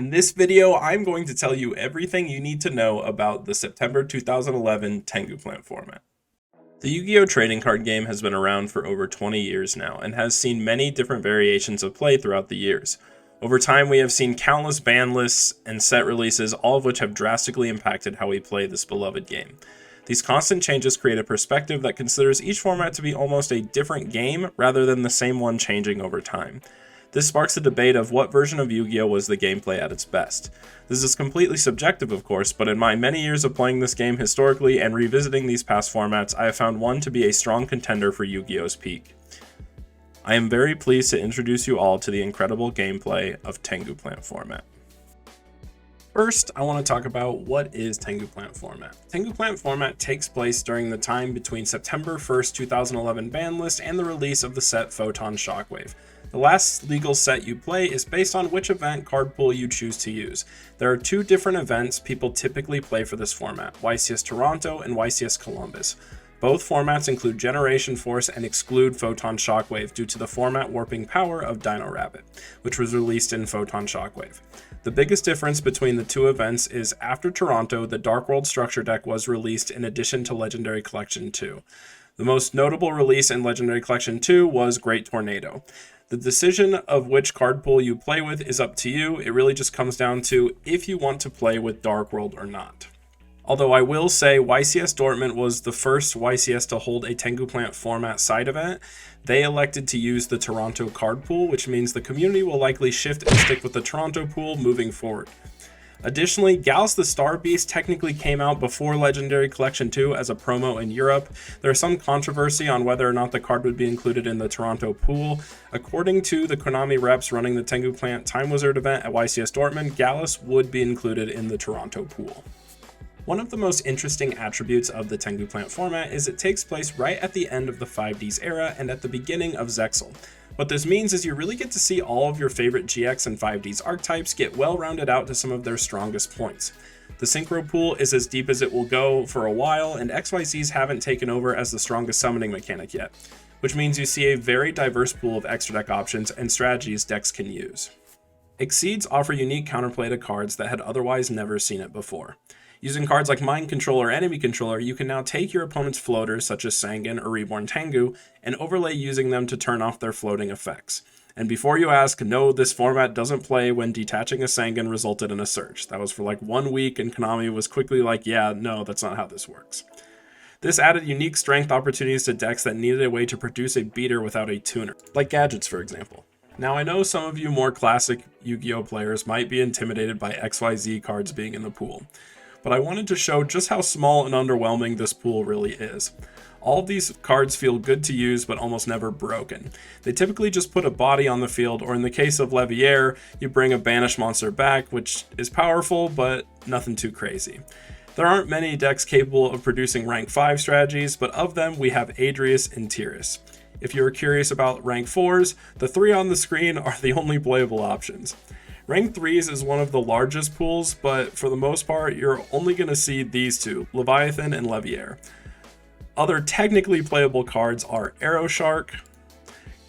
In this video, I'm going to tell you everything you need to know about the September 2011 Tengu plant format. The Yu-Gi-Oh! Trading card game has been around for over 20 years now and has seen many different variations of play throughout the years. Over time, we have seen countless ban lists and set releases, all of which have drastically impacted how we play this beloved game. These constant changes create a perspective that considers each format to be almost a different game rather than the same one changing over time. This sparks a debate of what version of Yu-Gi-Oh! Was the gameplay at its best. This is completely subjective, of course, but in my many years of playing this game historically and revisiting these past formats, I have found one to be a strong contender for Yu-Gi-Oh!'s peak. I am very pleased to introduce you all to the incredible gameplay of Tengu plant format. First, I want to talk about what is Tengu plant format. Tengu plant format takes place during the time between September 1st, 2011 ban list and the release of the set Photon Shockwave. The last legal set you play is based on which event card pool you choose to use. There are two different events people typically play for this format, YCS Toronto and YCS Columbus. Both formats include Generation Force and exclude Photon Shockwave due to the format warping power of Dino Rabbit, which was released in Photon Shockwave. The biggest difference between the two events is after Toronto, the Dark World structure deck was released in addition to Legendary Collection 2. The most notable release in Legendary Collection 2 was Great Tornado. The decision of which card pool you play with is up to you. It really just comes down to if you want to play with Dark World or not. Although I will say YCS Dortmund was the first YCS to hold a Tengu plant format side event, they elected to use the Toronto card pool, which means the community will likely shift and stick with the Toronto pool moving forward. Additionally, Gals the Star Beast technically came out before Legendary Collection 2 as a promo in Europe. There is some controversy on whether or not the card would be included in the Toronto pool. According to the Konami reps running the Tengu Plant Time Wizard event at YCS Dortmund, Gallus would be included in the Toronto pool. One of the most interesting attributes of the Tengu Plant format is it takes place right at the end of the 5Ds era and at the beginning of Zexal. What this means is you really get to see all of your favorite GX and 5Ds archetypes get well rounded out to some of their strongest points. The Synchro pool is as deep as it will go for a while, and XYZs haven't taken over as the strongest summoning mechanic yet, which means you see a very diverse pool of extra deck options and strategies decks can use. XYZs offer unique counterplay to cards that had otherwise never seen it before. Using cards like Mind Control or Enemy Controller, you can now take your opponent's floaters, such as Sangan or Reborn Tengu, and overlay using them to turn off their floating effects. And before you ask, no, this format doesn't play when detaching a Sangan resulted in a search. That was for like 1 week, and Konami was quickly like, yeah, no, that's not how this works. This added unique strength opportunities to decks that needed a way to produce a beater without a tuner, like Gadgets for example. Now I know some of you more classic Yu-Gi-Oh players might be intimidated by XYZ cards being in the pool, but I wanted to show just how small and underwhelming this pool really is. All of these cards feel good to use, but almost never broken. They typically just put a body on the field, or in the case of Leviair, you bring a banished monster back, which is powerful, but nothing too crazy. There aren't many decks capable of producing rank 5 strategies, but of them we have Adrius and Tyrus. If you're curious about rank 4s, the 3 on the screen are the only playable options. Rank 3s is one of the largest pools, but for the most part, you're only going to see these two, Leviathan and Leviair. Other technically playable cards are Aeroshark,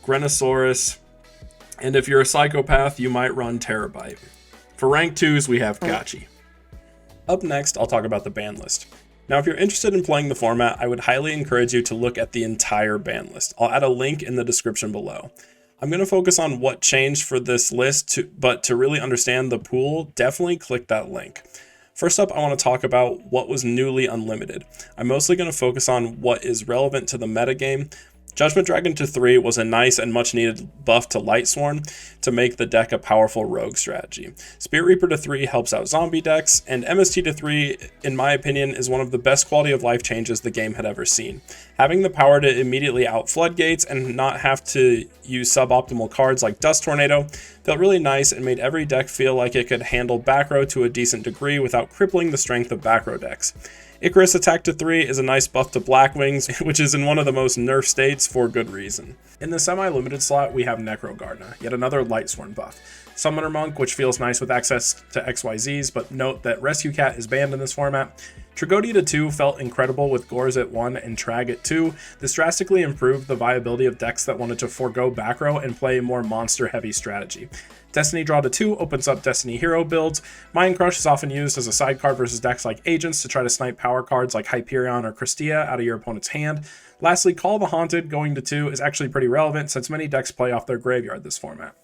Grenosaurus, and if you're a psychopath, you might run Terabyte. For rank 2s, we have Gachi. Up next, I'll talk about the ban list. Now, if you're interested in playing the format, I would highly encourage you to look at the entire ban list. I'll add a link in the description below. I'm going to focus on what changed for this list, but to really understand the pool, definitely click that link. First up, I want to talk about what was newly unlimited. I'm mostly going to focus on what is relevant to the metagame. Judgment Dragon to 3 was a nice and much needed buff to Lightsworn to make the deck a powerful rogue strategy. Spirit Reaper to 3 helps out zombie decks, and MST to 3, in my opinion, is one of the best quality of life changes the game had ever seen. Having the power to immediately out floodgates and not have to use suboptimal cards like Dust Tornado felt really nice and made every deck feel like it could handle back row to a decent degree without crippling the strength of back row decks. Icarus Attack to 3 is a nice buff to Blackwings, which is in one of the most nerfed states for good reason. In the semi-limited slot, we have Necrogardener, yet another Lightsworn buff. Summoner Monk, which feels nice with access to XYZs, but note that Rescue Cat is banned in this format. Tragodia to 2 felt incredible with Gores at 1 and Trag at 2. This drastically improved the viability of decks that wanted to forego back row and play a more monster-heavy strategy. Destiny Draw to 2 opens up Destiny Hero builds. Mind Crush is often used as a side card versus decks like Agents to try to snipe power cards like Hyperion or Christia out of your opponent's hand. Lastly, Call the Haunted going to 2 is actually pretty relevant since many decks play off their graveyard this format.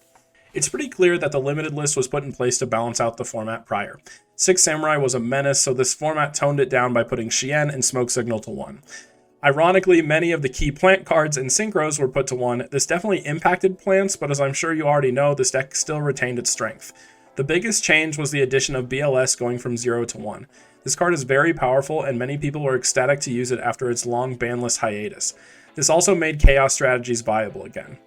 It's pretty clear that the limited list was put in place to balance out the format prior. Six Samurai was a menace, so this format toned it down by putting Shien and Smoke Signal to 1. Ironically, many of the key plant cards and synchros were put to 1. This definitely impacted plants, but as I'm sure you already know, this deck still retained its strength. The biggest change was the addition of BLS going from 0 to 1. This card is very powerful, and many people were ecstatic to use it after its long banless hiatus. This also made Chaos strategies viable again.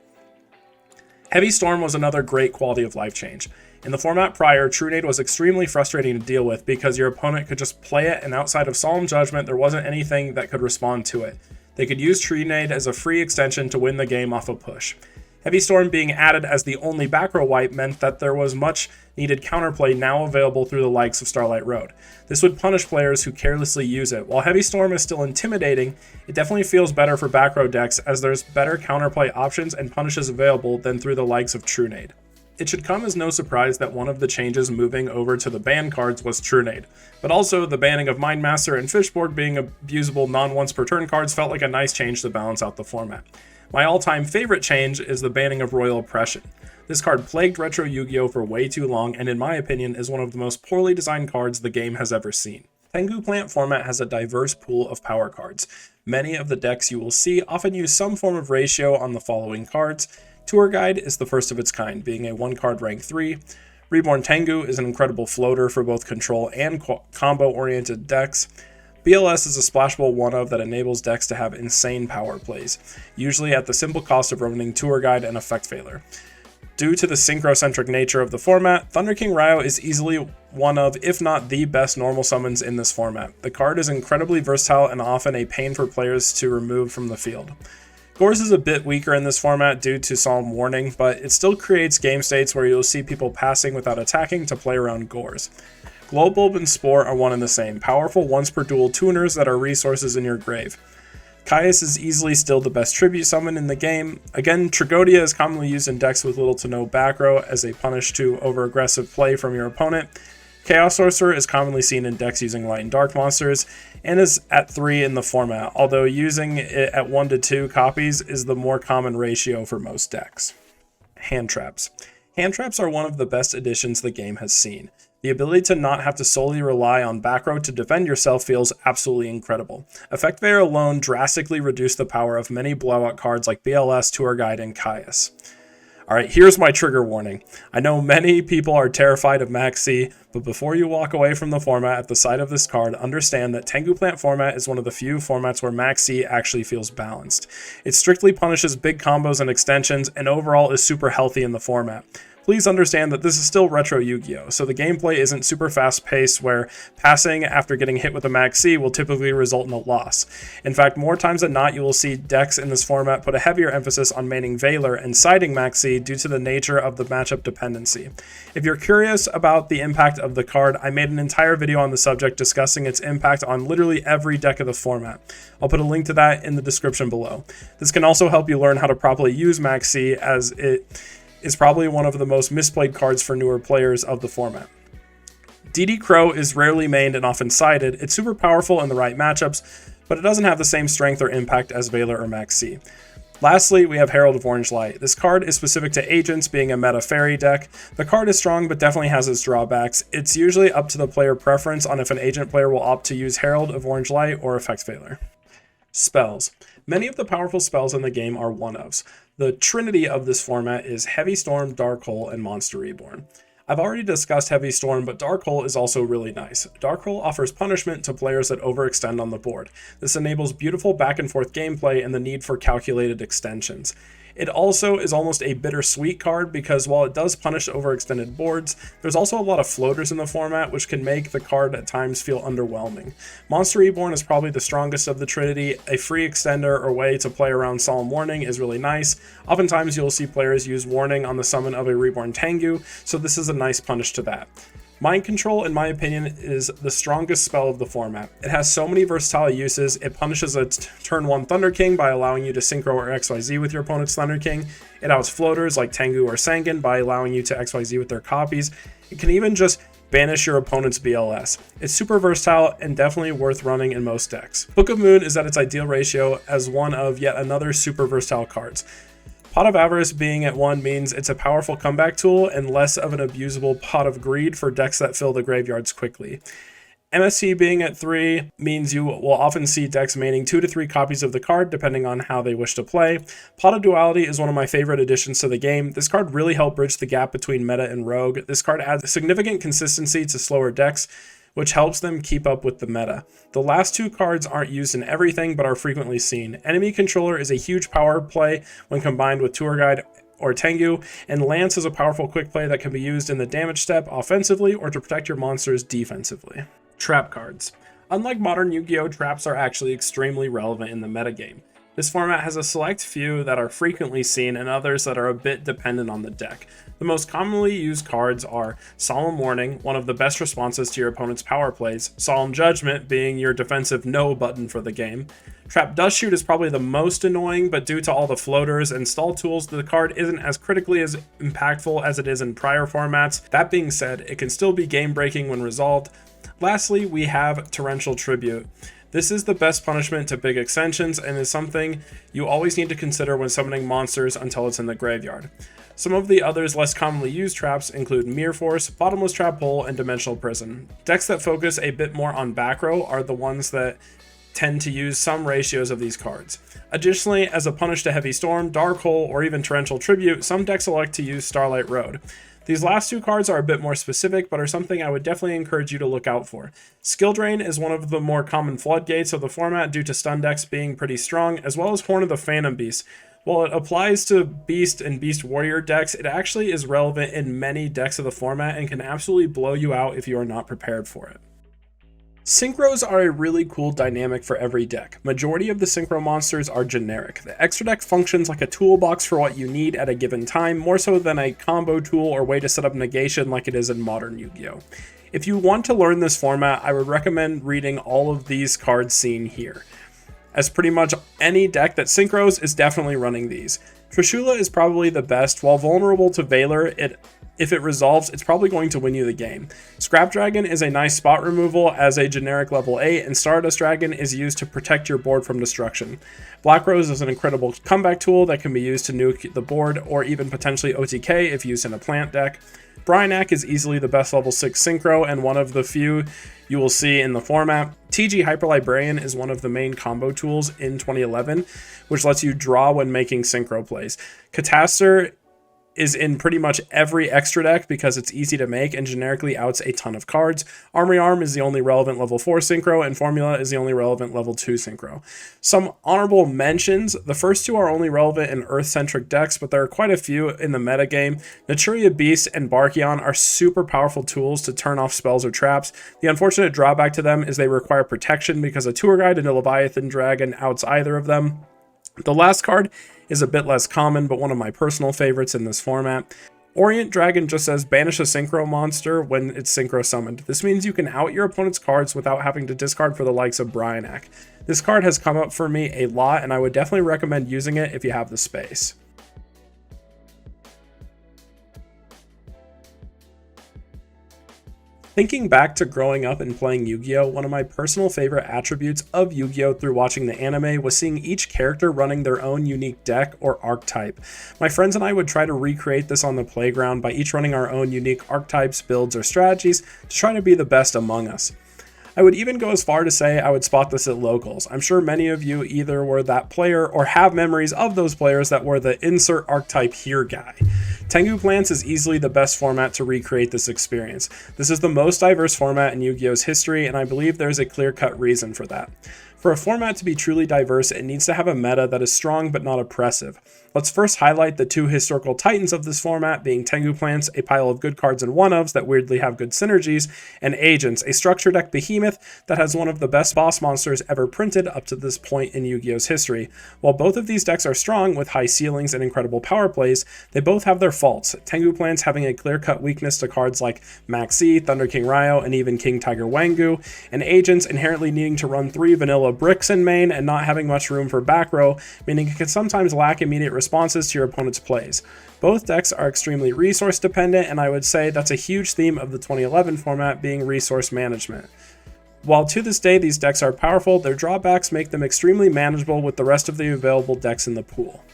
Heavy Storm was another great quality of life change. In the format prior, Trunade was extremely frustrating to deal with because your opponent could just play it, and outside of Solemn Judgment, there wasn't anything that could respond to it. They could use Trunade as a free extension to win the game off a push. Heavy Storm being added as the only back row wipe meant that there was much needed counterplay now available through the likes of Starlight Road. This would punish players who carelessly use it. While Heavy Storm is still intimidating, it definitely feels better for back row decks as there's better counterplay options and punishes available than through the likes of Trunade. It should come as no surprise that one of the changes moving over to the ban cards was Trunade, but also the banning of Mindmaster and Fishboard being abusable non-once per turn cards felt like a nice change to balance out the format. My all-time favorite change is the banning of Royal Oppression. This card plagued retro Yu-Gi-Oh! For way too long and in my opinion is one of the most poorly designed cards the game has ever seen. Tengu plant format has a diverse pool of power cards. Many of the decks you will see often use some form of ratio on the following cards. Tour Guide is the first of its kind, being a 1-card rank 3. Reborn Tengu is an incredible floater for both control and combo-oriented decks. BLS is a splashable one-of that enables decks to have insane power plays, usually at the simple cost of running Tour Guide and Effect Failure. Due to the synchrocentric nature of the format, Thunder King Ryo is easily one of, if not the best normal summons in this format. The card is incredibly versatile and often a pain for players to remove from the field. Gores is a bit weaker in this format due to Solemn Warning, but it still creates game states where you'll see people passing without attacking to play around Gores. Glowbulb and Spore are one and the same, powerful once per duel tuners that are resources in your grave. Caius is easily still the best tribute summon in the game. Again, Tragodia is commonly used in decks with little to no back row as a punish to over-aggressive play from your opponent. Chaos Sorcerer is commonly seen in decks using light and dark monsters, and is at 3 in the format, although using it at 1 to 2 copies is the more common ratio for most decks. Hand Traps. Hand Traps are one of the best additions the game has seen. The ability to not have to solely rely on back row to defend yourself feels absolutely incredible. Effect Failure alone drastically reduced the power of many blowout cards like BLS, Tour Guide, and Caius. Alright, here's my trigger warning. I know many people are terrified of Maxx C, but before you walk away from the format at the sight of this card, understand that Tengu Plant format is one of the few formats where Maxx C actually feels balanced. It strictly punishes big combos and extensions, and overall is super healthy in the format. Please understand that this is still retro Yu-Gi-Oh! So the gameplay isn't super fast-paced where passing after getting hit with a Maxx C will typically result in a loss. In fact, more times than not, you will see decks in this format put a heavier emphasis on maining Valor and siding Maxx C due to the nature of the matchup dependency. If you're curious about the impact of the card, I made an entire video on the subject discussing its impact on literally every deck of the format. I'll put a link to that in the description below. This can also help you learn how to properly use Maxx C, as it is probably one of the most misplayed cards for newer players of the format. DD Crow is rarely mained and often sided. It's super powerful in the right matchups, but it doesn't have the same strength or impact as Valor or Maxx C. Lastly, we have Herald of Orange Light. This card is specific to Agents, being a meta fairy deck. The card is strong, but definitely has its drawbacks. It's usually up to the player preference on if an Agent player will opt to use Herald of Orange Light or Effect Failure. Spells. Many of the powerful spells in the game are one-ofs. The trinity of this format is Heavy Storm, Dark Hole, and Monster Reborn. I've already discussed Heavy Storm, but Dark Hole is also really nice. Dark Hole offers punishment to players that overextend on the board. This enables beautiful back and forth gameplay and the need for calculated extensions. It also is almost a bittersweet card because while it does punish overextended boards, there's also a lot of floaters in the format which can make the card at times feel underwhelming. Monster Reborn is probably the strongest of the trinity. A free extender or way to play around Solemn Warning is really nice. Oftentimes you'll see players use Warning on the summon of a Reborn Tengu, so this is a nice punish to that. Mind Control, in my opinion, is the strongest spell of the format. It has so many versatile uses. It punishes a turn 1 Thunder King by allowing you to Synchro or XYZ with your opponent's Thunder King. It outs floaters like Tengu or Sangan by allowing you to XYZ with their copies. It can even just banish your opponent's BLS. It's super versatile and definitely worth running in most decks. Book of Moon is at its ideal ratio as one of yet another super versatile cards. Pot of Avarice being at 1 means it's a powerful comeback tool and less of an abusable Pot of Greed for decks that fill the graveyards quickly. MSC being at 3 means you will often see decks maining 2 to 3 copies of the card depending on how they wish to play. Pot of Duality is one of my favorite additions to the game. This card really helped bridge the gap between meta and rogue. This card adds significant consistency to slower decks, which helps them keep up with the meta. The last 2 cards aren't used in everything, but are frequently seen. Enemy Controller is a huge power play when combined with Tour Guide or Tengu, and Lance is a powerful quick play that can be used in the damage step offensively or to protect your monsters defensively. Trap cards. Unlike modern Yu-Gi-Oh, traps are actually extremely relevant in the metagame. This format has a select few that are frequently seen and others that are a bit dependent on the deck. The most commonly used cards are Solemn Warning, one of the best responses to your opponent's power plays, Solemn Judgment being your defensive no button for the game. Trap Dust Shoot is probably the most annoying, but due to all the floaters and stall tools, the card isn't as critically as impactful as it is in prior formats. That being said, it can still be game breaking when resolved. Lastly, we have Torrential Tribute. This is the best punishment to big extensions and is something you always need to consider when summoning monsters until it's in the graveyard. Some of the others less commonly used traps include Mirror Force, Bottomless Trap Hole, and Dimensional Prison. Decks that focus a bit more on back row are the ones that tend to use some ratios of these cards. Additionally, as a punish to Heavy Storm, Dark Hole, or even Torrential Tribute, some decks elect to use Starlight Road. These last 2 cards are a bit more specific, but are something I would definitely encourage you to look out for. Skill Drain is one of the more common floodgates of the format due to stun decks being pretty strong, as well as Horn of the Phantom Beast. While it applies to Beast and Beast Warrior decks, it actually is relevant in many decks of the format and can absolutely blow you out if you are not prepared for it. Synchros are a really cool dynamic for every deck. Majority of the synchro monsters are generic. The extra deck functions like a toolbox for what you need at a given time, more so than a combo tool or way to set up negation like it is in modern Yu-Gi-Oh! If you want to learn this format, I would recommend reading all of these cards seen here, as pretty much any deck that synchros is definitely running these. Trishula is probably the best. While vulnerable to Valor, if it resolves, it's probably going to win you the game. Scrap Dragon is a nice spot removal as a generic level 8, and Stardust Dragon is used to protect your board from destruction. Black Rose is an incredible comeback tool that can be used to nuke the board, or even potentially OTK if used in a plant deck. Bryanak is easily the best level 6 synchro, and one of the few you will see in the format. TG Hyper Librarian is one of the main combo tools in 2011, which lets you draw when making synchro plays. Catastor is in pretty much every extra deck because it's easy to make and generically outs a ton of cards. Armory Arm is the only relevant level 4 synchro, and Formula is the only relevant level 2 synchro. Some honorable mentions: the first 2 are only relevant in Earth-centric decks, but there are quite a few in the metagame. Naturia Beast and Barkion are super powerful tools to turn off spells or traps. The unfortunate drawback to them is they require protection because a Tour Guide and a Leviathan Dragon outs either of them. The last card is a bit less common, but one of my personal favorites in this format. Orient Dragon just says banish a synchro monster when it's synchro summoned. This means you can out your opponent's cards without having to discard for the likes of Bryanak. This card has come up for me a lot, and I would definitely recommend using it if you have the space. Thinking back to growing up and playing Yu-Gi-Oh, one of my personal favorite attributes of Yu-Gi-Oh through watching the anime was seeing each character running their own unique deck or archetype. My friends and I would try to recreate this on the playground by each running our own unique archetypes, builds, or strategies to try to be the best among us. I would even go as far to say I would spot this at locals. I'm sure many of you either were that player or have memories of those players that were the insert archetype here guy. Tengu Plants is easily the best format to recreate this experience. This is the most diverse format in Yu-Gi-Oh's history, and I believe there's a clear-cut reason for that. For a format to be truly diverse, it needs to have a meta that is strong but not oppressive. Let's first highlight the two historical titans of this format, being Tengu plants, a pile of good cards and one-ofs that weirdly have good synergies, and Agents, a structure deck behemoth that has one of the best boss monsters ever printed up to this point in Yu-Gi-Oh's history. While both of these decks are strong with high ceilings and incredible power plays, they both have their faults. Tengu plants having a clear-cut weakness to cards like Maxx C, Thunder King Ryo, and even King Tiger Wangu, and Agents inherently needing to run 3 vanilla bricks in main and not having much room for back row, meaning it can sometimes lack immediate responses to your opponent's plays. Both decks are extremely resource dependent, and I would say that's a huge theme of the 2011 format being resource management. While to this day these decks are powerful, their drawbacks make them extremely manageable with the rest of the available decks in the pool.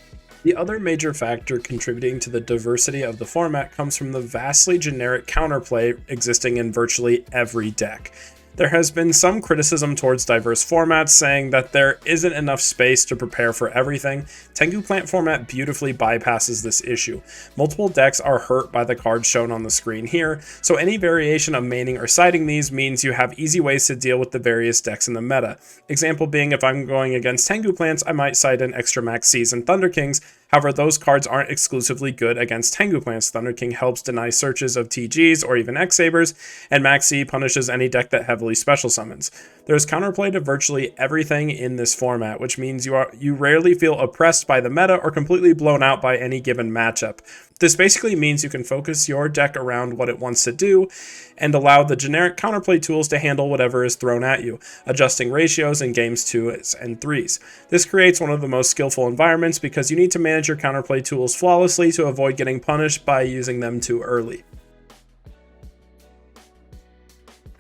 The other major factor contributing to the diversity of the format comes from the vastly generic counterplay existing in virtually every deck. There has been some criticism towards diverse formats, saying that there isn't enough space to prepare for everything. Tengu plant format beautifully bypasses this issue. Multiple decks are hurt by the cards shown on the screen here, so any variation of maining or siding these means you have easy ways to deal with the various decks in the meta. Example being, if I'm going against Tengu plants, I might side in extra Maxx Cs and Thunder Kings. However, those cards aren't exclusively good against Tengu plants. Thunder King helps deny searches of TGs or even X-Sabers, and Maxx C punishes any deck that heavily special summons. There is counterplay to virtually everything in this format, which means you rarely feel oppressed by the meta or completely blown out by any given matchup. This basically means you can focus your deck around what it wants to do and allow the generic counterplay tools to handle whatever is thrown at you, adjusting ratios in games 2s and 3s. This creates one of the most skillful environments because you need to manage your counterplay tools flawlessly to avoid getting punished by using them too early.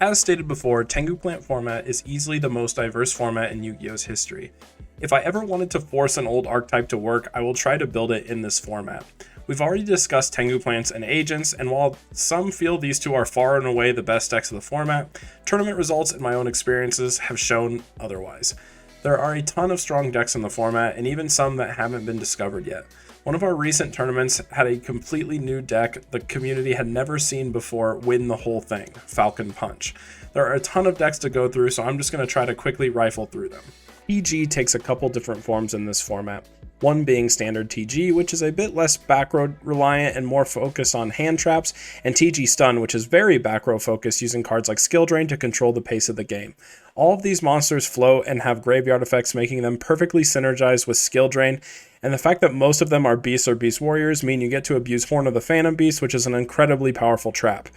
As stated before, Tengu plant format is easily the most diverse format in Yu-Gi-Oh's history. If I ever wanted to force an old archetype to work, I will try to build it in this format. We've already discussed Tengu plants and Agents, and while some feel these two are far and away the best decks of the format, tournament results and my own experiences have shown otherwise. There are a ton of strong decks in the format, and even some that haven't been discovered yet. One of our recent tournaments had a completely new deck the community had never seen before win the whole thing, Falcon Punch. There are a ton of decks to go through, so I'm just going to try to quickly rifle through them. TG takes a couple different forms in this format. One being standard TG, which is a bit less back row reliant and more focused on hand traps, and TG Stun, which is very back row focused, using cards like Skill Drain to control the pace of the game. All of these monsters float and have graveyard effects, making them perfectly synergized with Skill Drain, and the fact that most of them are beasts or beast warriors mean you get to abuse Horn of the Phantom Beast, which is an incredibly powerful trap.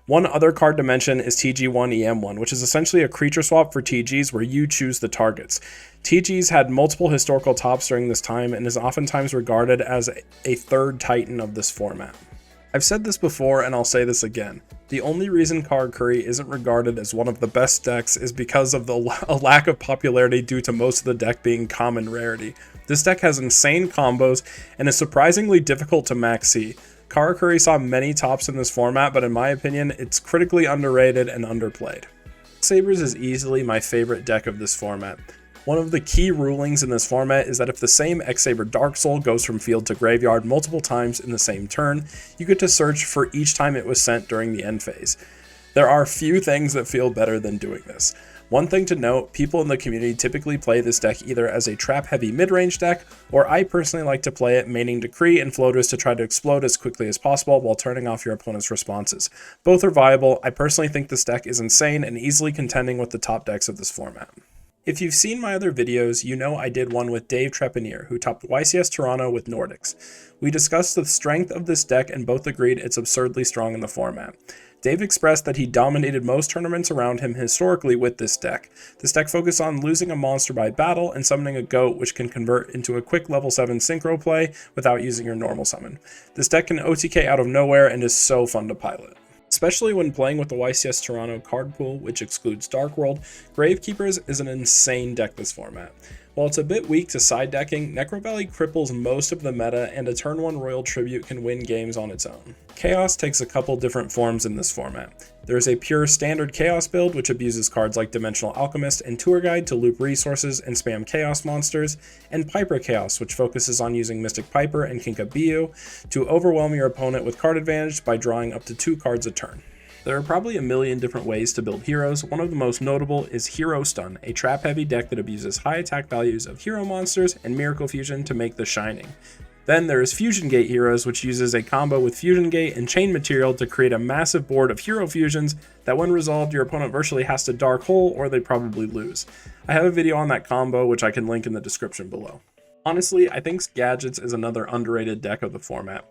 One other card to mention is TG1 EM1, which is essentially a creature swap for TGs where you choose the targets. TGs had multiple historical tops during this time and is oftentimes regarded as a third titan of this format. I've said this before and I'll say this again. The only reason Karakuri isn't regarded as one of the best decks is because of a lack of popularity due to most of the deck being common rarity. This deck has insane combos and is surprisingly difficult to Maxx C. Karakuri saw many tops in this format, but in my opinion, it's critically underrated and underplayed. Sabers is easily my favorite deck of this format. One of the key rulings in this format is that if the same X-Saber Dark Soul goes from field to graveyard multiple times in the same turn, you get to search for each time it was sent during the end phase. There are few things that feel better than doing this. One thing to note, people in the community typically play this deck either as a trap-heavy mid-range deck, or I personally like to play it maining Decree and floaters to try to explode as quickly as possible while turning off your opponent's responses. Both are viable. I personally think this deck is insane and easily contending with the top decks of this format. If you've seen my other videos, you know I did one with Dave Trepanier, who topped YCS Toronto with Nordics. We discussed the strength of this deck and both agreed it's absurdly strong in the format. Dave expressed that he dominated most tournaments around him historically with this deck. This deck focused on losing a monster by battle and summoning a goat, which can convert into a quick level 7 synchro play without using your normal summon. This deck can OTK out of nowhere and is so fun to pilot. Especially when playing with the YCS Toronto card pool, which excludes Dark World, Gravekeepers is an insane deck this format. While it's a bit weak to side decking, Necro Valley cripples most of the meta, and a turn 1 Royal Tribute can win games on its own. Chaos takes a couple different forms in this format. There is a pure standard Chaos build, which abuses cards like Dimensional Alchemist and Tour Guide to loop resources and spam Chaos monsters, and Piper Chaos, which focuses on using Mystic Piper and Kinkabio to overwhelm your opponent with card advantage by drawing up to 2 cards a turn. There are probably a million different ways to build heroes. One of the most notable is Hero Stun, a trap-heavy deck that abuses high attack values of hero monsters and Miracle Fusion to make the Shining. Then there is Fusion Gate Heroes, which uses a combo with Fusion Gate and Chain Material to create a massive board of hero fusions that when resolved, your opponent virtually has to Dark Hole or they probably lose. I have a video on that combo, which I can link in the description below. Honestly, I think Gadgets is another underrated deck of the format.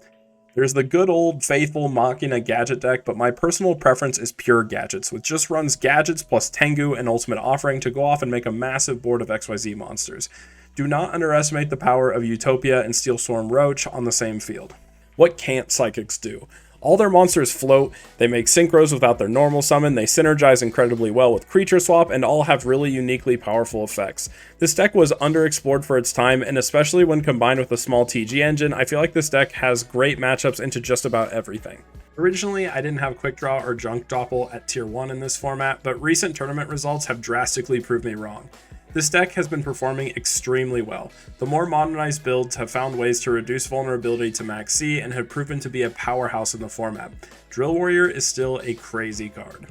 There's the good old faithful Machina Gadget deck, but my personal preference is pure Gadgets, which just runs Gadgets plus Tengu and Ultimate Offering to go off and make a massive board of XYZ monsters. Do not underestimate the power of Utopia and Steelstorm Roach on the same field. What can't Psychics do? All their monsters float, they make synchros without their normal summon, they synergize incredibly well with Creature Swap, and all have really uniquely powerful effects. This deck was underexplored for its time, and especially when combined with a small TG engine, I feel like this deck has great matchups into just about everything. Originally, I didn't have Quick Draw or Junk Doppel at Tier 1 in this format, but recent tournament results have drastically proved me wrong. This deck has been performing extremely well. The more modernized builds have found ways to reduce vulnerability to Maxx C and have proven to be a powerhouse in the format. Drill Warrior is still a crazy card.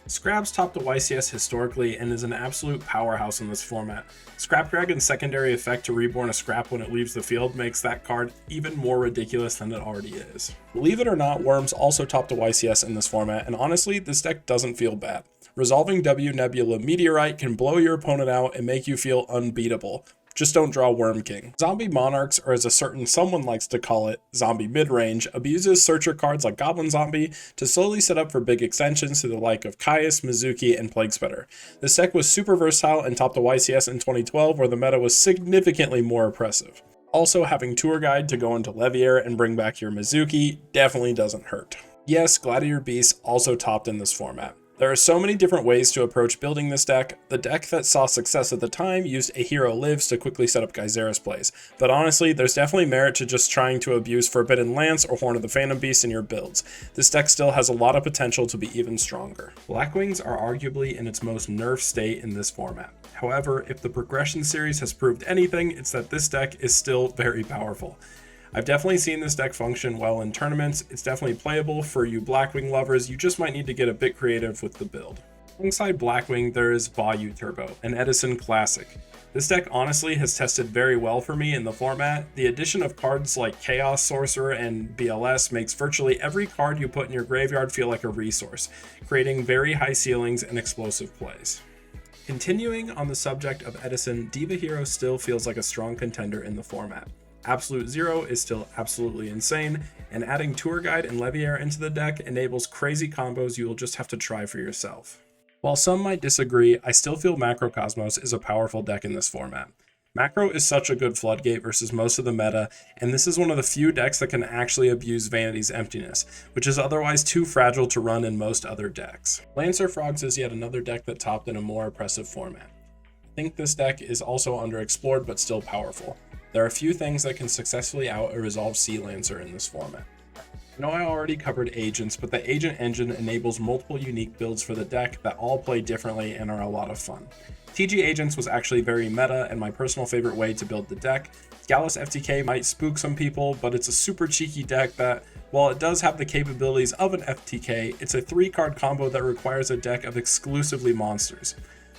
Scrap's topped the YCS historically and is an absolute powerhouse in this format. Scrap Dragon's secondary effect to reborn a Scrap when it leaves the field makes that card even more ridiculous than it already is. Believe it or not, Worms also topped the YCS in this format, and honestly, this deck doesn't feel bad. Resolving W Nebula Meteorite can blow your opponent out and make you feel unbeatable. Just don't draw Worm King. Zombie Monarchs, or as a certain someone likes to call it, Zombie Midrange, abuses searcher cards like Goblin Zombie to slowly set up for big extensions to the like of Caius, Mizuki, and Plague Spreader. This deck was super versatile and topped the YCS in 2012, where the meta was significantly more oppressive. Also, having Tour Guide to go into Leviair and bring back your Mizuki definitely doesn't hurt. Yes, Gladiator Beast also topped in this format. There are so many different ways to approach building this deck. The deck that saw success at the time used A Hero Lives to quickly set up Geyserys plays, but honestly, there's definitely merit to just trying to abuse Forbidden Lance or Horn of the Phantom Beast in your builds. This deck still has a lot of potential to be even stronger. Blackwings are arguably in its most nerfed state in this format. However, if the Progression series has proved anything, it's that this deck is still very powerful. I've definitely seen this deck function well in tournaments. It's definitely playable for you Blackwing lovers. You just might need to get a bit creative with the build. Alongside Blackwing, there is Vayu Turbo, an Edison classic. This deck honestly has tested very well for me in the format. The addition of cards like Chaos Sorcerer and BLS makes virtually every card you put in your graveyard feel like a resource, creating very high ceilings and explosive plays. Continuing on the subject of Edison, Diva Hero still feels like a strong contender in the format. Absolute Zero is still absolutely insane, and adding Tour Guide and Leviair into the deck enables crazy combos you will just have to try for yourself. While some might disagree, I still feel Macrocosmos is a powerful deck in this format. Macro is such a good floodgate versus most of the meta, and this is one of the few decks that can actually abuse Vanity's Emptiness, which is otherwise too fragile to run in most other decks. Lancer Frogs is yet another deck that topped in a more oppressive format. I think this deck is also underexplored but still powerful. There are a few things that can successfully out a Resolve Sea Lancer in this format. I know I already covered agents, but the agent engine enables multiple unique builds for the deck that all play differently and are a lot of fun. TG Agents was actually very meta and my personal favorite way to build the deck. Gallus FTK might spook some people, but it's a super cheeky deck that, while it does have the capabilities of an FTK, it's a 3-card combo that requires a deck of exclusively monsters.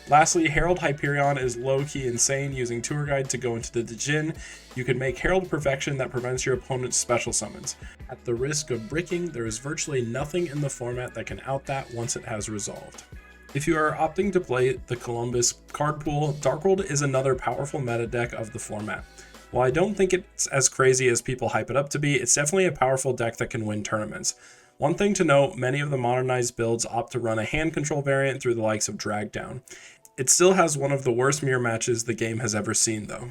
Lastly, Herald Hyperion is low-key insane using Tour Guide to go into the Djinn. You can make Herald Perfection that prevents your opponent's special summons. At the risk of bricking, there is virtually nothing in the format that can out that once it has resolved. If you are opting to play the Columbus card pool, Darkworld is another powerful meta deck of the format. While I don't think it's as crazy as people hype it up to be, it's definitely a powerful deck that can win tournaments. One thing to note, many of the modernized builds opt to run a hand control variant through the likes of Drag Down. It still has one of the worst mirror matches the game has ever seen though.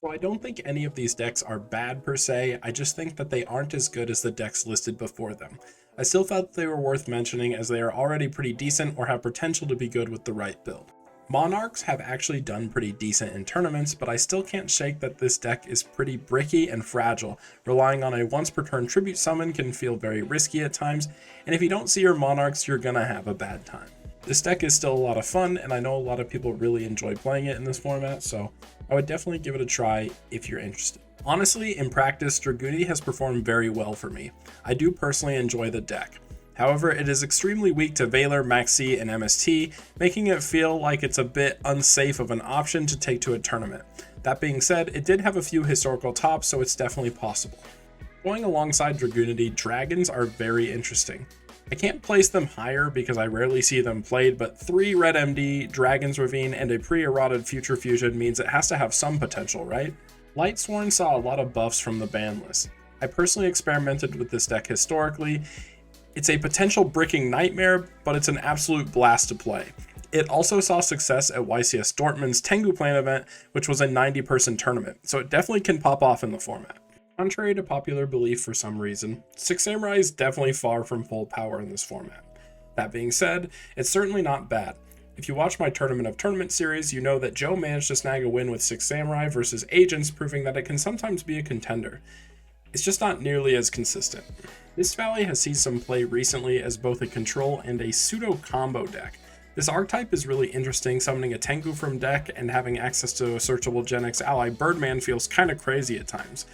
Well, I don't think any of these decks are bad per se, I just think that they aren't as good as the decks listed before them. I still felt they were worth mentioning as they are already pretty decent or have potential to be good with the right build. Monarchs have actually done pretty decent in tournaments, but I still can't shake that this deck is pretty bricky and fragile. Relying on a once per turn tribute summon can feel very risky at times, and if you don't see your Monarchs, you're gonna have a bad time. This deck is still a lot of fun, and I know a lot of people really enjoy playing it in this format, so I would definitely give it a try if you're interested. Honestly, in practice, Dragooney has performed very well for me. I do personally enjoy the deck. However, it is extremely weak to Valor, Maxx C, and MST, making it feel like it's a bit unsafe of an option to take to a tournament. That being said, it did have a few historical tops, so it's definitely possible. Going alongside Dragooney, dragons are very interesting. I can't place them higher because I rarely see them played, but 3 red MD, Dragon's Ravine, and a pre-eroded Future Fusion means it has to have some potential, right? Lightsworn saw a lot of buffs from the ban list. I personally experimented with this deck historically. It's a potential bricking nightmare, but it's an absolute blast to play. It also saw success at YCS Dortmund's Tengu Plan event, which was a 90-person tournament, so it definitely can pop off in the format. Contrary to popular belief for some reason, Six Samurai is definitely far from full power in this format. That being said, it's certainly not bad. If you watch my Tournament of Tournaments series, you know that Joe managed to snag a win with Six Samurai versus Agents, proving that it can sometimes be a contender. It's just not nearly as consistent. Mist Valley has seen some play recently as both a control and a pseudo combo deck. This archetype is really interesting. Summoning a Tengu from deck and having access to a searchable Gen X ally Birdman feels kinda crazy at times.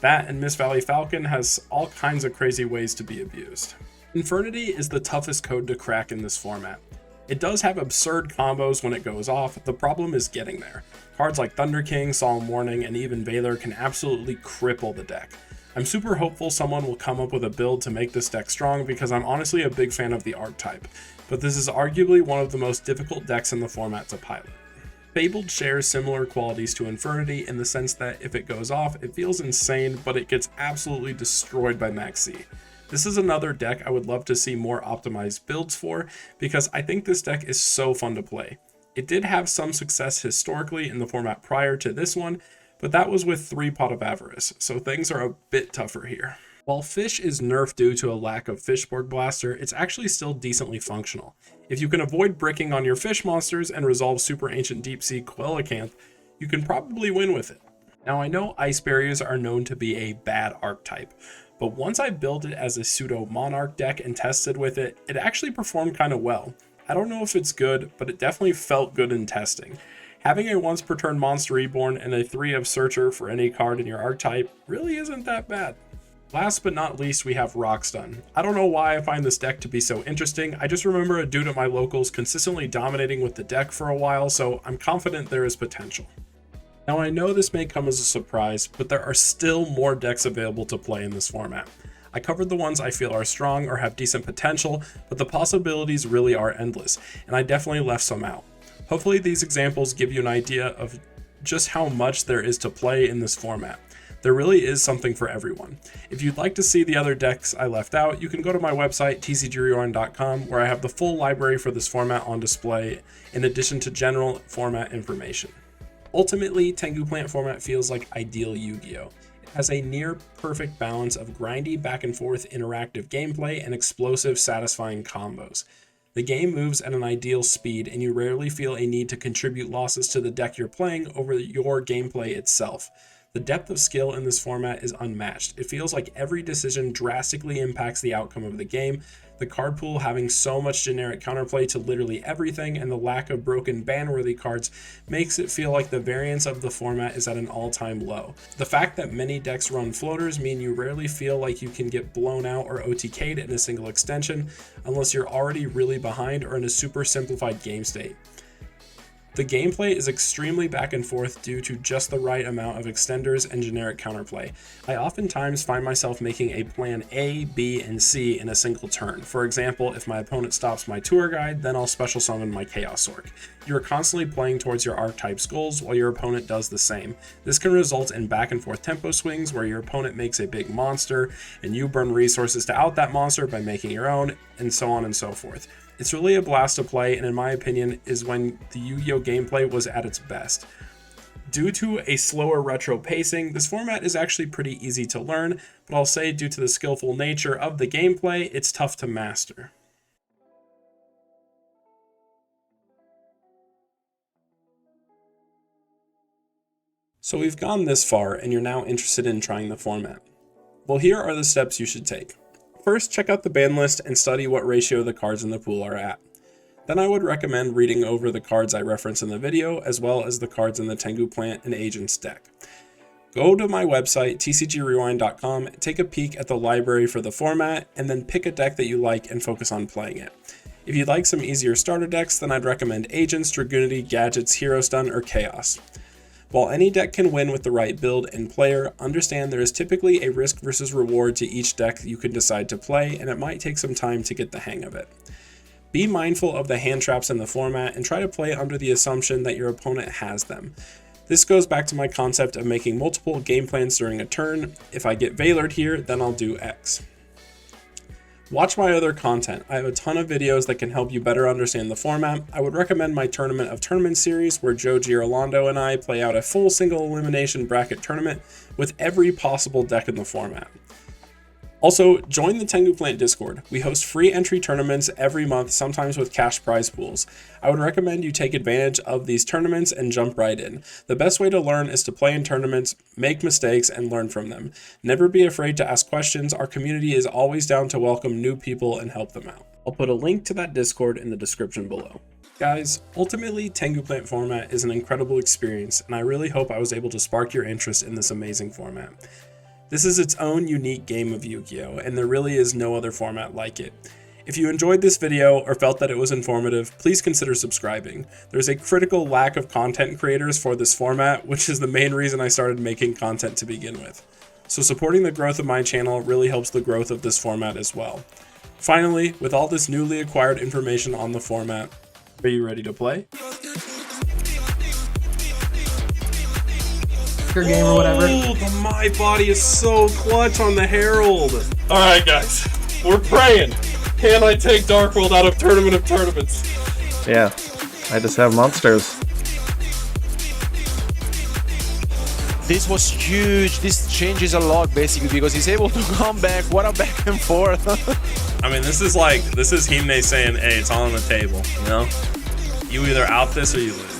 That and Mist Valley Falcon has all kinds of crazy ways to be abused. Infernity is the toughest code to crack in this format. It does have absurd combos when it goes off, the problem is getting there. Cards like Thunder King, Solemn Warning, and even Valor can absolutely cripple the deck. I'm super hopeful someone will come up with a build to make this deck strong because I'm honestly a big fan of the archetype, but this is arguably one of the most difficult decks in the format to pilot. Fabled shares similar qualities to Infernity in the sense that if it goes off, it feels insane, but it gets absolutely destroyed by Maxx C. This is another deck I would love to see more optimized builds for, because I think this deck is so fun to play. It did have some success historically in the format prior to this one, but that was with 3 Pot of Avarice, so things are a bit tougher here. While Fish is nerfed due to a lack of Fishborg Blaster, it's actually still decently functional. If you can avoid bricking on your fish monsters and resolve Super Ancient Deep Sea Coelacanth, you can probably win with it. Now I know Ice Barriers are known to be a bad archetype, but once I built it as a pseudo Monarch deck and tested with it, it actually performed kinda well. I don't know if it's good, but it definitely felt good in testing. Having a once per turn Monster Reborn and a 3 of Searcher for any card in your archetype really isn't that bad. Last but not least, we have Rockstun. I don't know why I find this deck to be so interesting, I just remember a dude at my locals consistently dominating with the deck for a while, so I'm confident there is potential. Now I know this may come as a surprise, but there are still more decks available to play in this format. I covered the ones I feel are strong or have decent potential, but the possibilities really are endless, and I definitely left some out. Hopefully these examples give you an idea of just how much there is to play in this format. There really is something for everyone. If you'd like to see the other decks I left out, you can go to my website, tcgrewarn.com, where I have the full library for this format on display, in addition to general format information. Ultimately, Tengu Plant format feels like ideal Yu-Gi-Oh! It has a near perfect balance of grindy back and forth interactive gameplay and explosive, satisfying combos. The game moves at an ideal speed, and you rarely feel a need to contribute losses to the deck you're playing over your gameplay itself. The depth of skill in this format is unmatched. It feels like every decision drastically impacts the outcome of the game, the card pool having so much generic counterplay to literally everything, and the lack of broken ban-worthy cards makes it feel like the variance of the format is at an all-time low. The fact that many decks run floaters mean you rarely feel like you can get blown out or OTK'd in a single extension, unless you're already really behind or in a super simplified game state. The gameplay is extremely back and forth due to just the right amount of extenders and generic counterplay. I oftentimes find myself making a plan A, B, and C in a single turn. For example, if my opponent stops my tour guide, then I'll special summon my Chaos Orc. You are constantly playing towards your archetype's goals while your opponent does the same. This can result in back and forth tempo swings where your opponent makes a big monster and you burn resources to out that monster by making your own, and so on and so forth. It's really a blast to play, and in my opinion is when the Yu-Gi-Oh gameplay was at its best. Due to a slower retro pacing, this format is actually pretty easy to learn, but I'll say due to the skillful nature of the gameplay, it's tough to master. So we've gone this far, and you're now interested in trying the format. Well, here are the steps you should take. First, check out the ban list and study what ratio the cards in the pool are at. then I would recommend reading over the cards I reference in the video, as well as the cards in the Tengu Plant and Agents deck. Go to my website, tcgrewind.com, take a peek at the library for the format, and then pick a deck that you like and focus on playing it. If you'd like some easier starter decks, then I'd recommend Agents, Dragoonity, Gadgets, Hero Stun, or Chaos. While any deck can win with the right build and player, understand there is typically a risk versus reward to each deck you can decide to play, and it might take some time to get the hang of it. Be mindful of the hand traps in the format and try to play under the assumption that your opponent has them. This goes back to my concept of making multiple game plans during a turn. If I get Veilered here, then I'll do X. Watch my other content. I have a ton of videos that can help you better understand the format. I would recommend my Tournament of Tournaments series, where Joe Girolando and I play out a full single elimination bracket tournament with every possible deck in the format. Also, join the Tengu Plant Discord. We host free entry tournaments every month, sometimes with cash prize pools. I would recommend you take advantage of these tournaments and jump right in. The best way to learn is to play in tournaments, make mistakes, and learn from them. Never be afraid to ask questions. Our community is always down to welcome new people and help them out. I'll put a link to that Discord in the description below. Guys, ultimately, Tengu Plant format is an incredible experience, and I really hope I was able to spark your interest in this amazing format. This is its own unique game of Yu-Gi-Oh, and there really is no other format like it. If you enjoyed this video or felt that it was informative, please consider subscribing. There's a critical lack of content creators for this format, which is the main reason I started making content to begin with. So supporting the growth of my channel really helps the growth of this format as well. Finally, with all this newly acquired information on the format, are you ready to play? Game or whatever. Oh, the My Body is so clutch on the Herald. All right, guys, we're praying. Can I take Dark World out of Tournament of Tournaments? Yeah, I just have monsters. This was huge. This changes a lot basically because he's able to come back. What a back and forth. I mean, this is Himne saying, hey, it's all on the table, you know? You either out this or you lose.